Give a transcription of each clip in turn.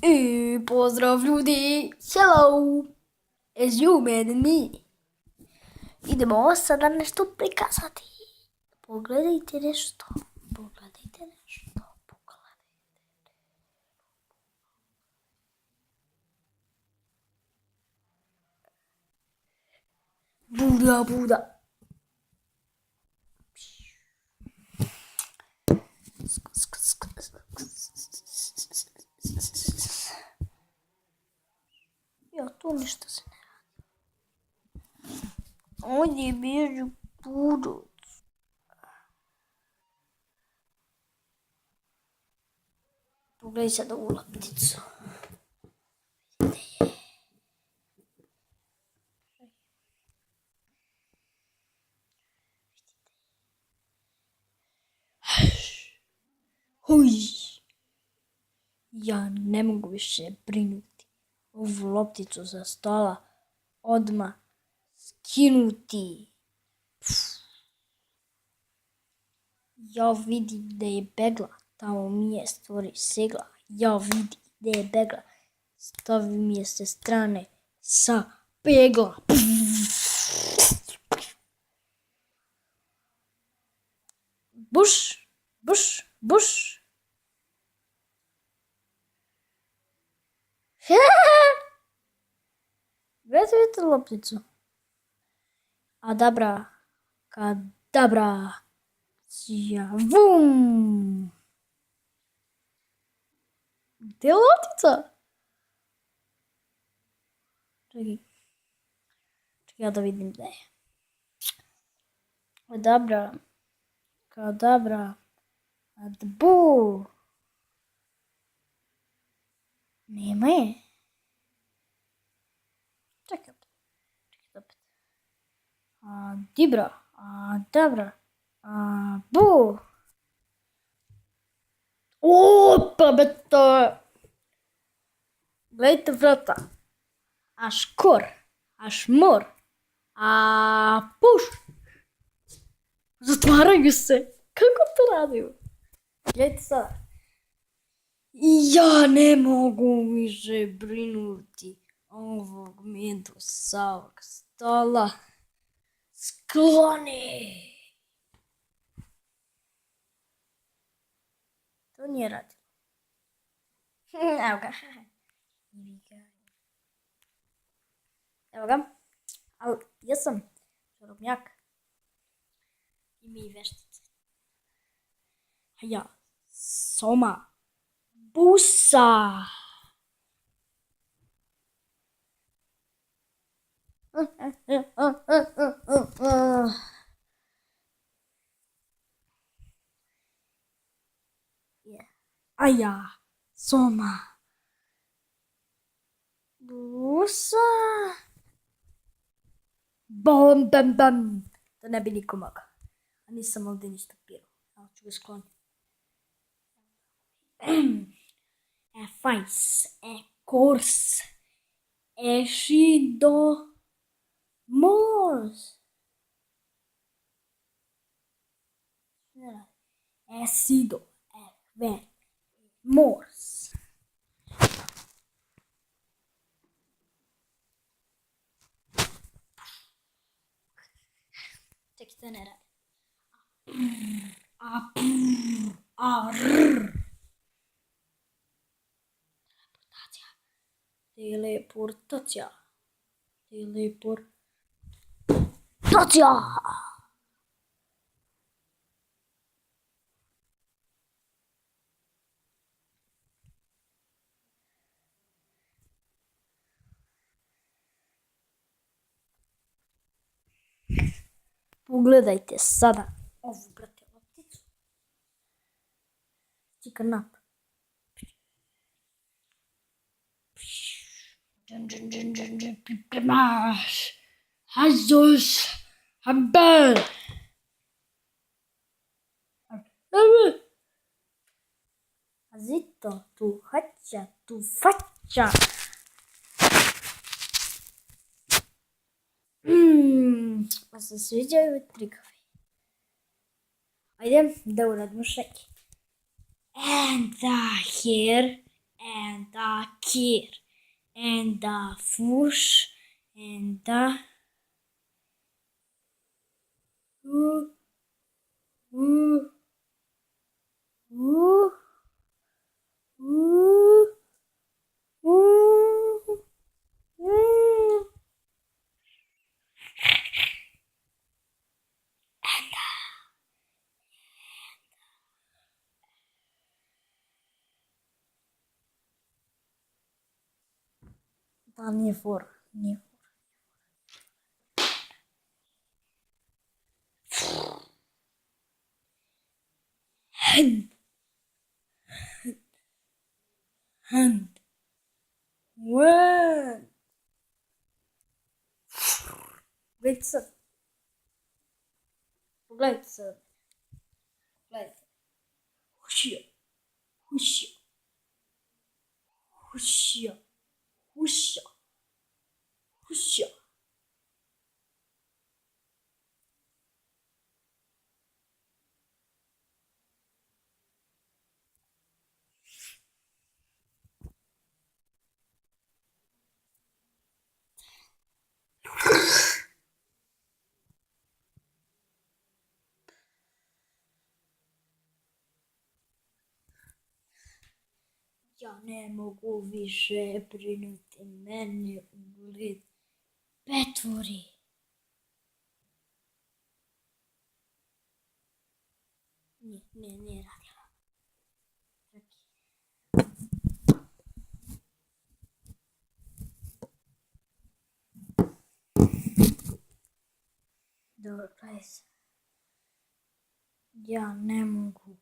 I pozdrav ljudi, hello, as you man and me. Idemo sada nešto prikazati. Pogledajte nešto. Buda. Ja, tu ništa se ne radi. Ovdje bježi budac. Pogledaj sad ovu lopticu. Huj. Ja ne mogu više brinuti. Ovu lopticu sa stola odmah skinuti. Ja vidim da je begla, tamo mi je stvori segla. Ja vidim da je begla, stavi mi je se strane sa pegla. Buš. Vidite lopticu. Adabra, kadabra, vum. Gdje je loptica? Čekaj, ja da vidim gdje je. Adabra, kadabra, adbu. Nema je. Čekaj opet. Dibra, adabra, bu. Opa, beto. Gledajte vrata. Škor, šmor, puš. Zatvaraju se. Kako to radiju? Gledajte sad. Ja ne mogu više brinuti ovog medusavog stola. Skloni. To nije radilo. Evo ga. Ali ja sam čarobnjak. I mi veštice. A ja, Soma. Busa. A ja, Soma. Busa. Bam. To ne bi niko mogao. A nisam ovdje ništa pirao. Ali ću ga skloniti. Fajs, kors, šido, mors. Sido, ven, mors. Čekaj, to ne radi. Teleportacija. Pogledajte sada ovu, brate, lopticu. Čekaj nap. Pripremaš. Hazus. Hambel. Zito, tu haća, tu faća. Pa se sviđaju trikovi. Ajde da uradimo šeki. And the here and a kid, and a fish, and a woo, woo, woo, woo, woo, woo. Tá nível, nível. Hand, hand, one. Blitzen, blitzen, blitzen. Hoesje, hoesje, hoesje, hoesje, hoesje. Ja ne mogu više brinuti mene u led petvori. Nije radila. Dobro, guys. Ja ne mogu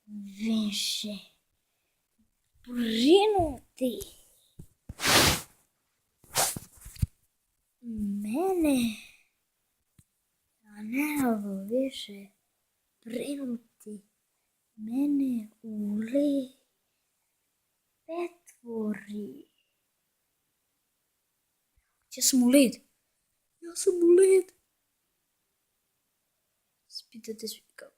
više brinuti mene. Ja ne mogu više brinuti mene u led petvori. Gdje sam u led? Ja sam u led. Spitajte svi kako.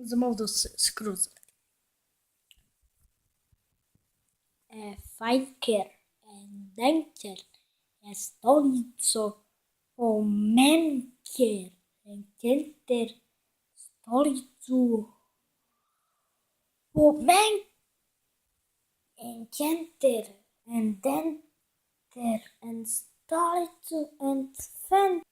Zamolio se skroz. Fajker en denker en stolico o menker en kenter stolicu o men en kenter en denter en stolicu en fen